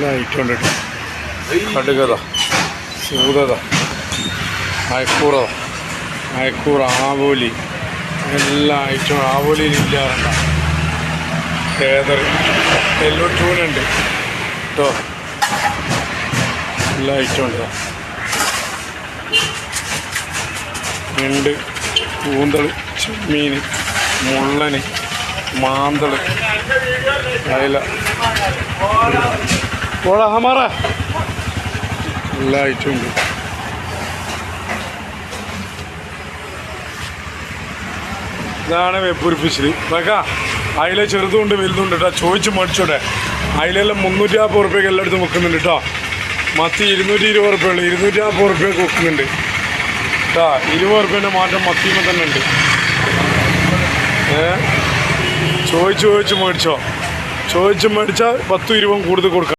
എല്ലാ ഐറ്റം ഉണ്ട് കേട്ടോ. കടുകത, സൂതത, അയക്കൂറ, ആവോലി, എല്ലാ ഐറ്റവും. ആവോലിയിൽ ഇല്ലാറുണ്ട ഏതർ എല്ലോ ടൂനുണ്ട് കേട്ടോ. എല്ലാ ഐറ്റം ഉണ്ട്. ഞണ്ട്, കൂന്തൾ, ചെമ്മീൻ, മുള്ളന്, മാന്തൾ, അയല, ഹമാറ എല്ലാ ഐറ്റവും ഉണ്ട്. ഇതാണ് വെപ്പൂർ ഫിഷിൽ. നോക്കാ അയില ചെറുതുണ്ട് വലുതുണ്ട് കേട്ടോ. ചോദിച്ച് മേടിച്ചോട്ടെ. അയിലെല്ലാം 350 ഉറുപ്പ്യക്ക് എല്ലായിടത്തും വെക്കുന്നുണ്ട് കേട്ടോ. മത്തി 220 ഉറുപ്പ്യുള്ളൂ, 250 ഉറുപ്പ്യക്ക് വെക്കുന്നുണ്ട് കേട്ടോ. 20 ഉറുപ്പ്യൻ്റെ മാറ്റം മത്തിയുമ്പോൾ തന്നെ ഉണ്ട്. ചോദിച്ച് മേടിച്ചോ. ചോദിച്ച് മേടിച്ചാൽ 10-20 കൂടുതൽ കൊടുക്കാം.